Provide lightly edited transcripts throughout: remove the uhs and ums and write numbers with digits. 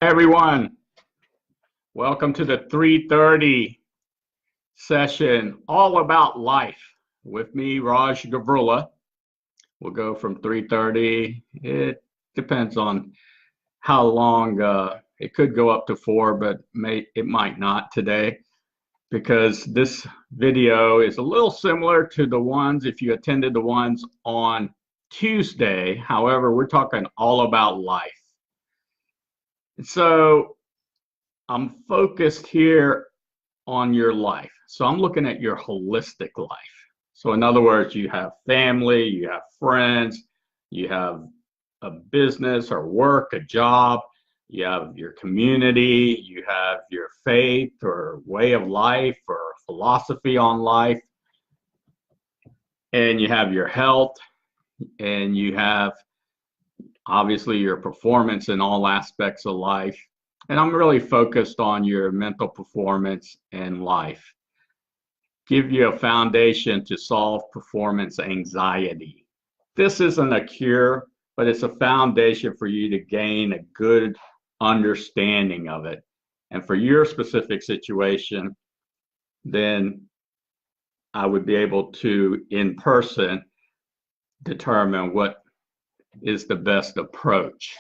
Everyone, welcome to the 3:30 session, all about life with me, Raj Gavrula. We'll go from 3:30. It depends on how long. It could go up to 4, but it might not today because this video is a little similar to the ones if you attended the ones on Tuesday. However, we're talking all about life. So I'm focused here on your life. So I'm looking at your holistic life. So in other words, you have family, you have friends, you have a business or work, a job, you have your community, you have your faith or way of life or philosophy on life, and you have your health, and you have obviously your performance in all aspects of life. And I'm really focused on your mental performance and life. Give you a foundation to solve performance anxiety. This isn't a cure, but it's a foundation for you to gain a good understanding of it. And for your specific situation, then I would be able to, in person, determine what is the best approach.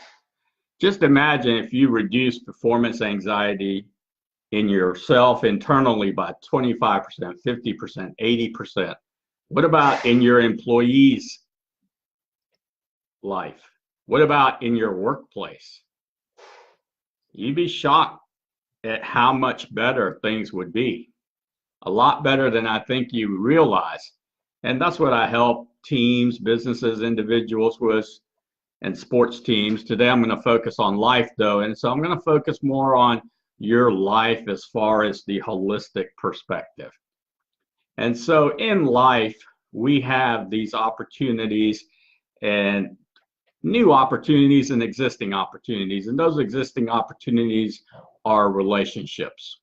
Just imagine if you reduce performance anxiety in yourself internally by 25%, 50%, 80%. What about in your employees' life? What about in your workplace? You'd be shocked at how much better things would be. A lot better than I think you realize. And that's what I help teams, businesses, individuals with, and sports teams. Today I'm going to focus on life though, and so I'm going to focus more on your life as far as the holistic perspective. And so in life, we have these opportunities and new opportunities and existing opportunities. And those existing opportunities are relationships,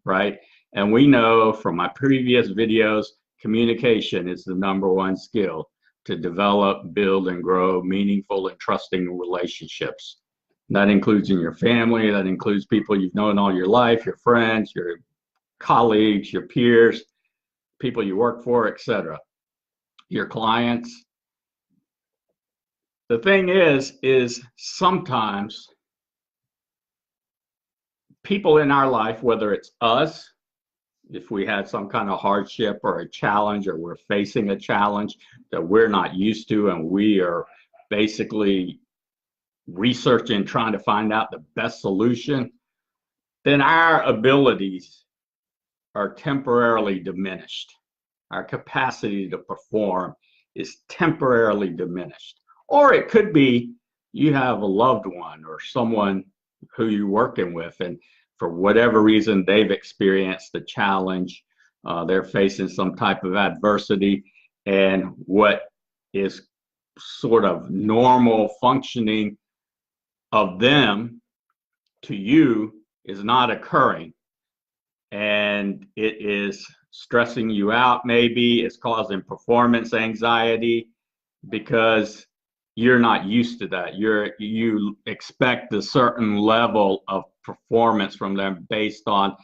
right? And we know from my previous videos, communication is the #1 skill to develop, build, and grow meaningful and trusting relationships. That includes in your family, that includes people you've known all your life, your friends, your colleagues, your peers, people you work for, etc., your clients. The thing is sometimes people in our life, whether it's us, if we had some kind of hardship or a challenge, or we're facing a challenge that we're not used to, and we are basically researching, trying to find out the best solution, then our abilities are temporarily diminished. Our capacity to perform is temporarily diminished. Or it could be you have a loved one or someone who you're working with, and for whatever reason they've experienced a challenge, they're facing some type of adversity, and what is sort of normal functioning of them to you is not occurring, and it is stressing you out. Maybe it's causing performance anxiety because you're not used to that. You expect a certain level of performance from them based on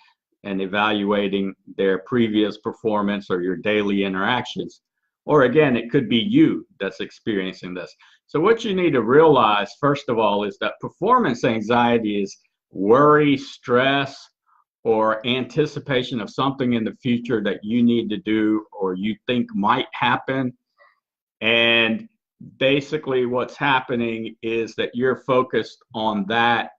and evaluating their previous performance or your daily interactions. Or again, it could be you that's experiencing this. So what you need to realize, first of all, is that performance anxiety is worry, stress, or anticipation of something in the future that you need to do or you think might happen. And basically what's happening is that you're focused on that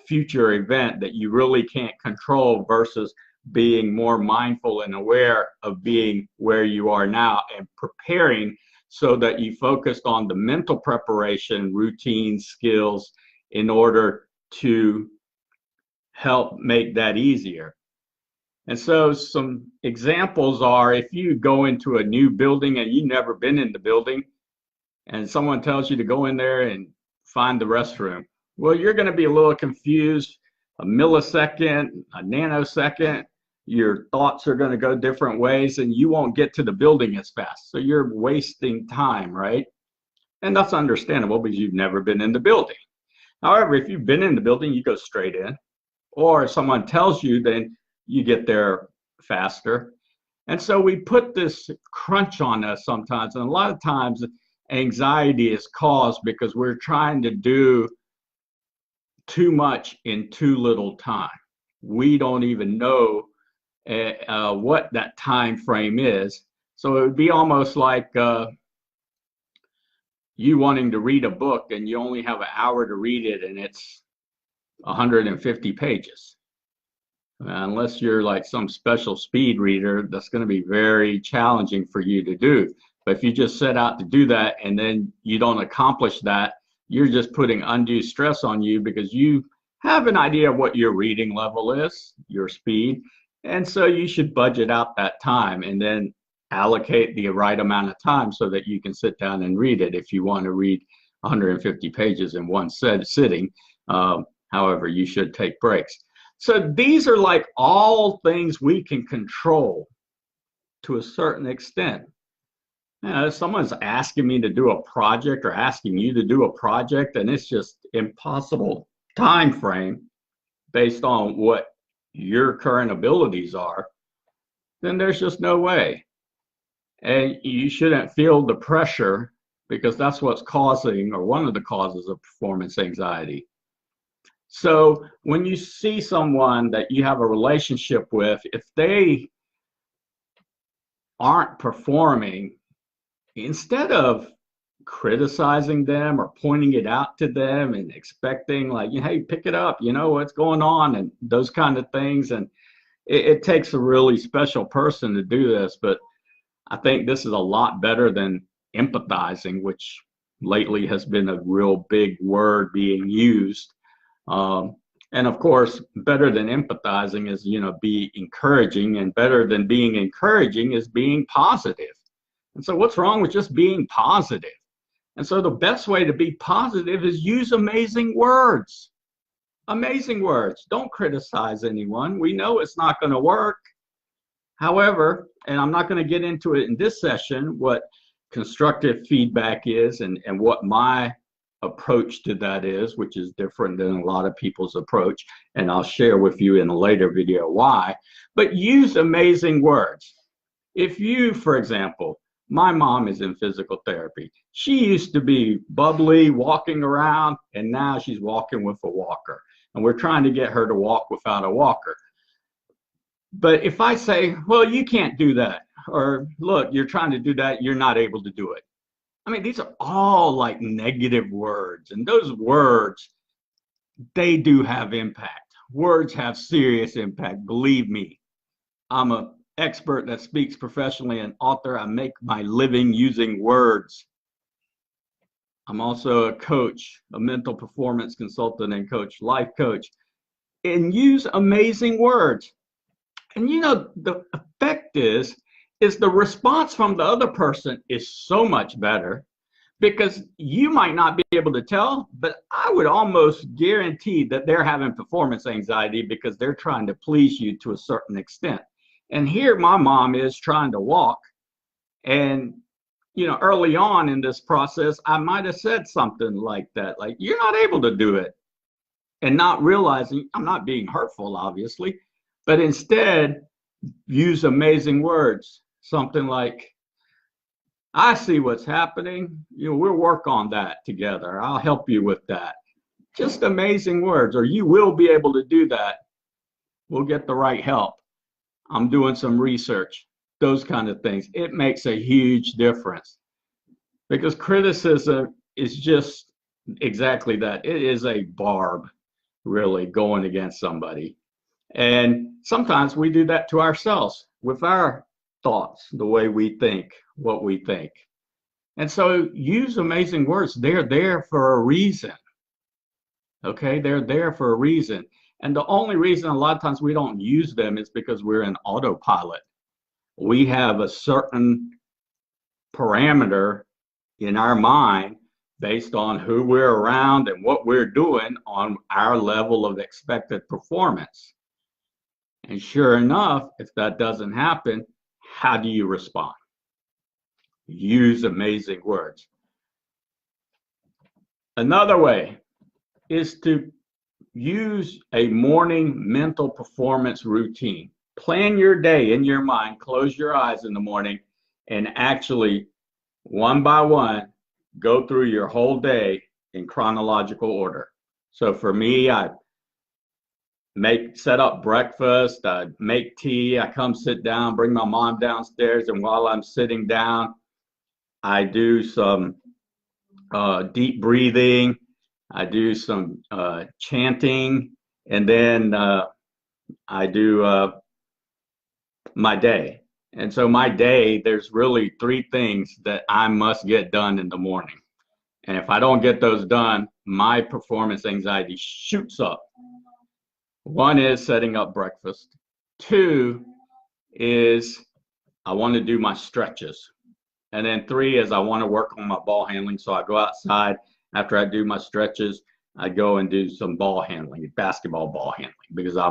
future event that you really can't control versus being more mindful and aware of being where you are now and preparing, so that you focused on the mental preparation, routines, skills in order to help make that easier. And so some examples are, if you go into a new building and you've never been in the building and someone tells you to go in there and find the restroom, well, you're going to be a little confused. A millisecond, a nanosecond, your thoughts are going to go different ways and you won't get to the building as fast. So you're wasting time, right? And that's understandable because you've never been in the building. However, if you've been in the building, you go straight in. Or if someone tells you, then you get there faster. And so we put this crunch on us sometimes. And a lot of times anxiety is caused because we're trying to do too much in too little time. We don't even know what that time frame is. So it would be almost like you wanting to read a book and you only have an hour to read it and it's 150 pages. Unless you're like some special speed reader, that's going to be very challenging for you to do. But if you just set out to do that and then you don't accomplish that, you're just putting undue stress on you because you have an idea of what your reading level is, your speed. And so you should budget out that time and then allocate the right amount of time so that you can sit down and read it if you want to read 150 pages in one sitting. However, you should take breaks. So these are like all things we can control to a certain extent. If someone's asking me to do a project or asking you to do a project and it's just impossible time frame based on what your current abilities are, then there's just no way. And you shouldn't feel the pressure because that's what's causing, or one of the causes of performance anxiety. So when you see someone that you have a relationship with, if they aren't performing, instead of criticizing them or pointing it out to them and expecting like, hey, pick it up, you know what's going on, and those kind of things. And it takes a really special person to do this, but I think this is a lot better than empathizing, which lately has been a real big word being used. And of course, better than empathizing is, be encouraging, and better than being encouraging is being positive. And so what's wrong with just being positive? And so the best way to be positive is use amazing words. Amazing words. Don't criticize anyone. We know it's not going to work. However, and I'm not going to get into it in this session, what constructive feedback is and what my approach to that is, which is different than a lot of people's approach, and I'll share with you in a later video why. But use amazing words. If you, for example, my mom is in physical therapy. She used to be bubbly, walking around, and now she's walking with a walker. And we're trying to get her to walk without a walker. But if I say, well, you can't do that, or look, you're trying to do that, you're not able to do it. I mean, these are all like negative words, and those words, they do have impact. Words have serious impact. Believe me, I'm an expert that speaks professionally, an author. I make my living using words. I'm also a coach, a mental performance consultant and coach, life coach, and use amazing words. And the effect is the response from the other person is so much better, because you might not be able to tell, but I would almost guarantee that they're having performance anxiety because they're trying to please you to a certain extent. And here my mom is trying to walk, and early on in this process, I might have said something like that, like, you're not able to do it, and not realizing I'm not being hurtful, obviously, but instead use amazing words, something like, I see what's happening. We'll work on that together. I'll help you with that. Just amazing words. Or you will be able to do that. We'll get the right help. I'm doing some research. Those kind of things. It makes a huge difference, because criticism is just exactly that. It is a barb, really, going against somebody. And sometimes we do that to ourselves with our thoughts, the way we think, what we think. And so use amazing words. They're there for a reason. Okay, they're there for a reason. And the only reason a lot of times we don't use them is because we're in autopilot. We have a certain parameter in our mind based on who we're around and what we're doing on our level of expected performance. And sure enough, if that doesn't happen, how do you respond? Use amazing words. Another way is to use a morning mental performance routine. Plan your day in your mind, close your eyes in the morning, and actually, one by one, go through your whole day in chronological order. So for me, I set up breakfast, I make tea, I come sit down, bring my mom downstairs, and while I'm sitting down, I do some deep breathing, I do some chanting, and then I do my day. And so my day, there's really three things that I must get done in the morning. And if I don't get those done, my performance anxiety shoots up. One is setting up breakfast. Two is I want to do my stretches. And then three is I want to work on my ball handling. So I go outside after I do my stretches. I go and do some ball handling, basketball ball handling, because I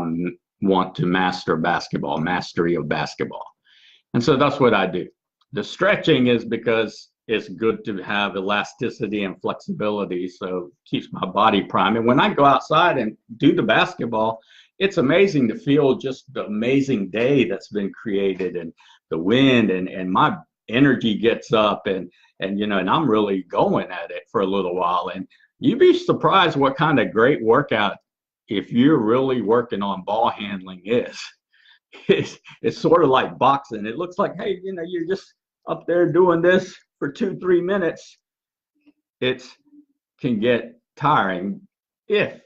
want to master basketball, mastery of basketball. And so that's what I do. The stretching is because it's good to have elasticity and flexibility, so it keeps my body prime. And when I go outside and do the basketball, it's amazing to feel just the amazing day that's been created, and the wind, and my energy gets up, and you know, and I'm really going at it for a little while. And you'd be surprised what kind of great workout, if you're really working on ball handling, is. It's sort of like boxing. It looks like, hey, you know, you're just up there doing this for 2-3 minutes. It can get tiring if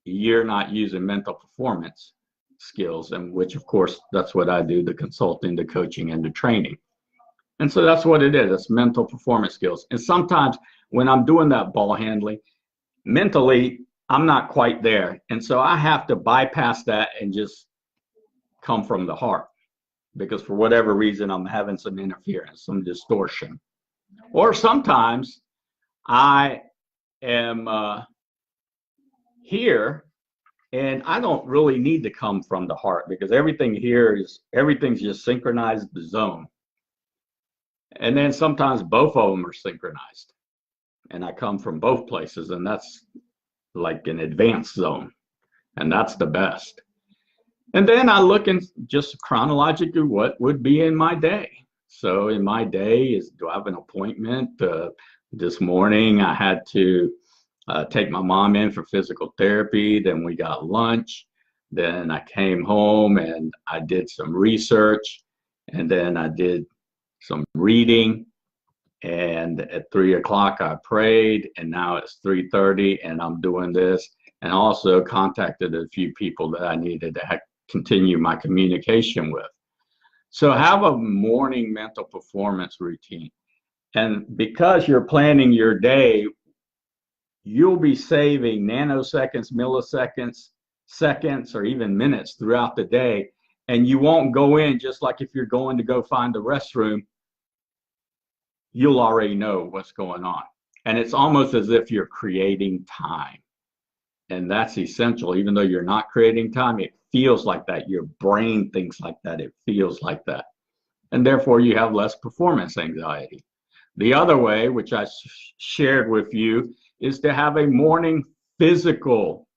you're not using mental performance skills, and which of course that's what I do, the consulting, the coaching, and the training. And so that's what it is. It's mental performance skills. And sometimes when I'm doing that ball handling, mentally, I'm not quite there. And so I have to bypass that and just come from the heart, because for whatever reason, I'm having some interference, some distortion. Or sometimes I am here and I don't really need to come from the heart, because everything's just synchronized the zone. And then sometimes both of them are synchronized, and I come from both places, and that's like an advanced zone, and that's the best. And then I look and just chronologically what would be in my day. So in my day do I have an appointment? This morning I had to take my mom in for physical therapy. Then we got lunch. Then I came home and I did some research. And then I did some reading. And at 3 o'clock I prayed. And now it's 3:30 and I'm doing this. And also contacted a few people that I needed to continue my communication with. So have a morning mental performance routine. And because you're planning your day, you'll be saving nanoseconds, milliseconds, seconds, or even minutes throughout the day. And you won't go in, just like if you're going to go find the restroom, you'll already know what's going on. And it's almost as if you're creating time. And that's essential. Even though you're not creating time, it feels like that. Your brain thinks like that. It feels like that. And therefore, you have less performance anxiety. The other way, which I shared with you, is to have a morning physical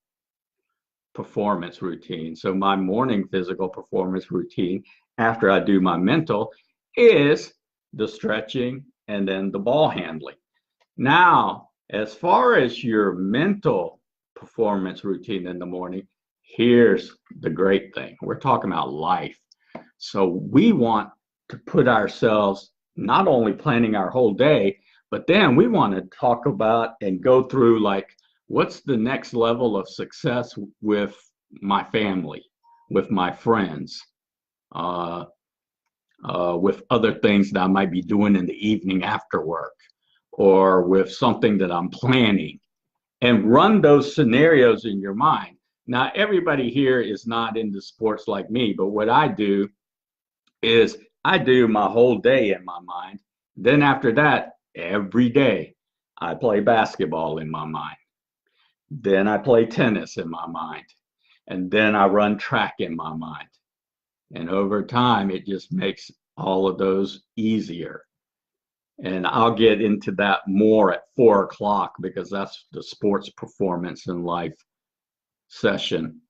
performance routine. So my morning physical performance routine after I do my mental is the stretching and then the ball handling. Now, as far as your mental performance routine in the morning, here's the great thing. We're talking about life. So we want to put ourselves not only planning our whole day, but then we want to talk about and go through, like, what's the next level of success with my family, with my friends, with other things that I might be doing in the evening after work, or with something that I'm planning, and run those scenarios in your mind. Now, everybody here is not into sports like me, but what I do is I do my whole day in my mind. Then after that, every day, I play basketball in my mind. Then I play tennis in my mind. And then I run track in my mind. And over time, it just makes all of those easier. And I'll get into that more at 4 o'clock because that's the sports performance in life session.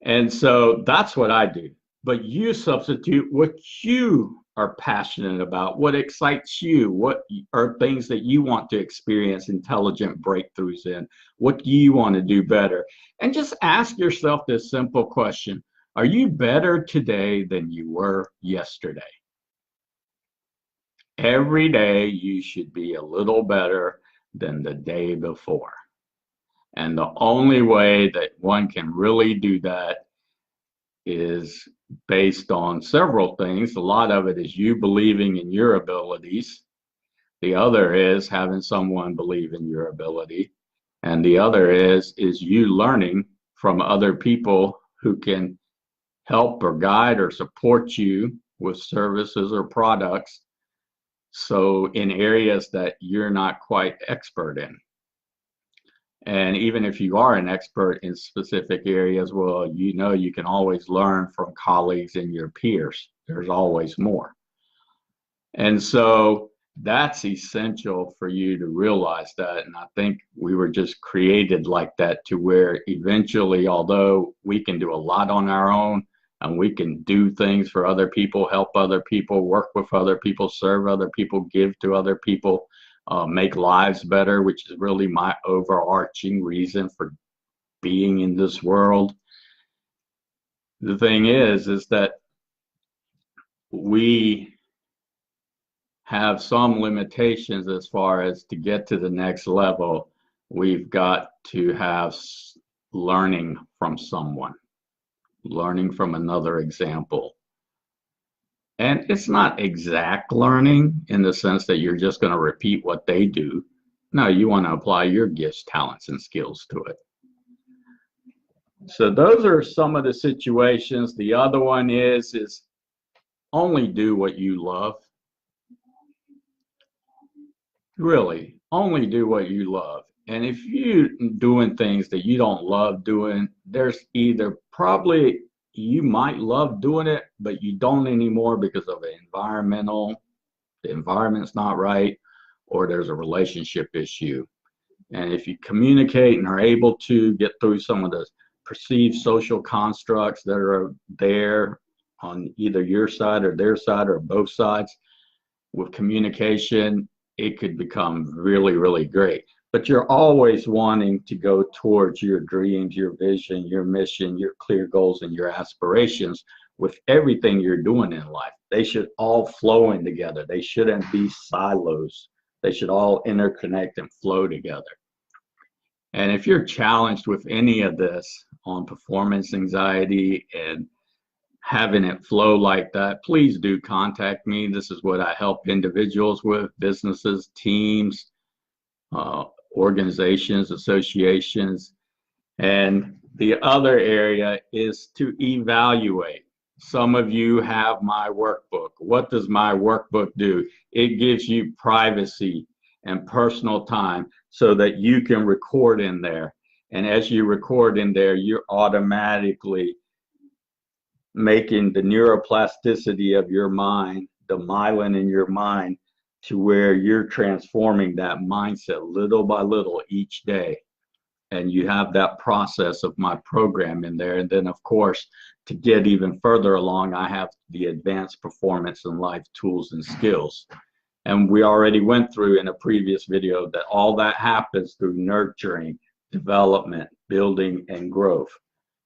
And so that's what I do. But you substitute what you are passionate about, what excites you, what are things that you want to experience intelligent breakthroughs in, what do you want to do better? And just ask yourself this simple question: are you better today than you were yesterday? Every day you should be a little better than the day before. And the only way that one can really do that is based on several things. A lot of it is you believing in your abilities. The other is having someone believe in your ability. And the other is you learning from other people who can help or guide or support you with services or products. So in areas that you're not quite expert in. And even if you are an expert in specific areas, well, you know, you can always learn from colleagues and your peers. There's always more. And so that's essential for you to realize that. And I think we were just created like that to where eventually, although we can do a lot on our own and we can do things for other people, help other people, work with other people, serve other people, give to other people, make lives better, which is really my overarching reason for being in this world. The thing is that we have some limitations as far as to get to the next level. We've got to have learning from someone, learning from another example. And it's not exact learning in the sense that you're just going to repeat what they do. No, you want to apply your gifts, talents, and skills to it. So those are some of the situations. The other one is only do what you love. Really, only do what you love. And if you're doing things that you don't love doing, there's either probably you might love doing it, but you don't anymore because of the environment's not right, or there's a relationship issue. And if you communicate and are able to get through some of the perceived social constructs that are there on either your side or their side or both sides, with communication, it could become really, really great. But you're always wanting to go towards your dreams, your vision, your mission, your clear goals, and your aspirations with everything you're doing in life. They should all flow in together. They shouldn't be silos. They should all interconnect and flow together. And if you're challenged with any of this on performance anxiety and having it flow like that, please do contact me. This is what I help individuals with, businesses, teams, organizations, associations. And the other area is to evaluate. Some of you have my workbook. What does my workbook do? It gives you privacy and personal time so that you can record in there. And as you record in there, you're automatically making the neuroplasticity of your mind, the myelin in your mind, to where you're transforming that mindset little by little each day. And you have that process of my program in there. And then, of course, to get even further along, I have the advanced performance and life tools and skills. And we already went through in a previous video that all that happens through nurturing, development, building, and growth.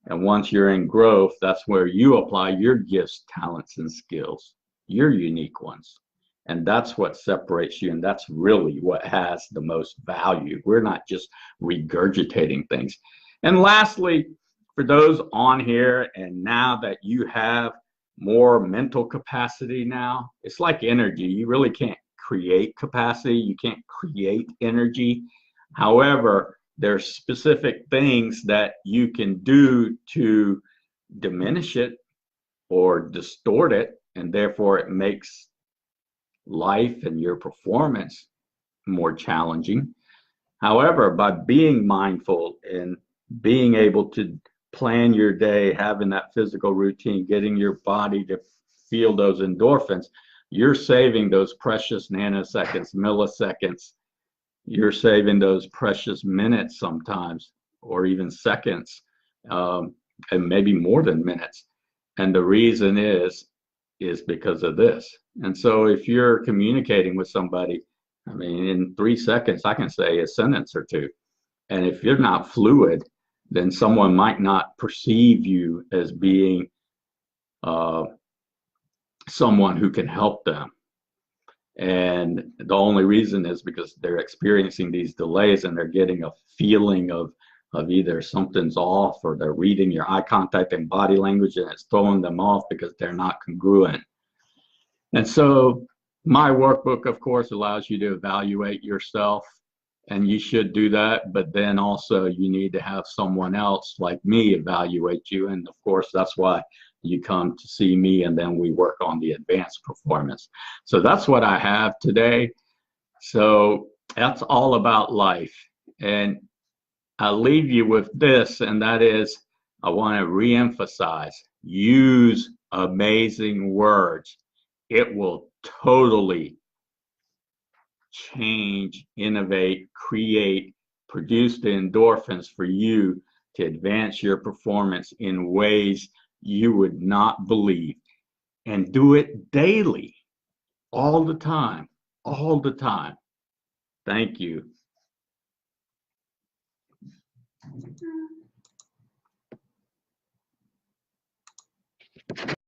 And once you're in growth, that's where you apply your gifts, talents, and skills, your unique ones. And that's what separates you. And that's really what has the most value. We're not just regurgitating things. And lastly, for those on here, and now that you have more mental capacity now, it's like energy. You really can't create capacity. You can't create energy. However, there's specific things that you can do to diminish it or distort it, and therefore it makes life and your performance more challenging. However, by being mindful and being able to plan your day, having that physical routine, getting your body to feel those endorphins, you're saving those precious nanoseconds, milliseconds. You're saving those precious minutes sometimes, or even seconds, and maybe more than minutes. And the reason is because of this. And so if you're communicating with somebody, I mean, in 3 seconds, I can say a sentence or two. And if you're not fluid, then someone might not perceive you as being someone who can help them. And the only reason is because they're experiencing these delays and they're getting a feeling of either something's off, or they're reading your eye contact and body language and it's throwing them off because they're not congruent. And so my workbook, of course, allows you to evaluate yourself, and you should do that. But then also you need to have someone else like me evaluate you. And of course, that's why you come to see me, and then we work on the advanced performance. So that's what I have today. So that's all about life. And I'll leave you with this, and that is, I want to reemphasize, use amazing words. It will totally change, innovate, create, produce the endorphins for you to advance your performance in ways you would not believe. And do it daily, all the time, all the time. Thank you.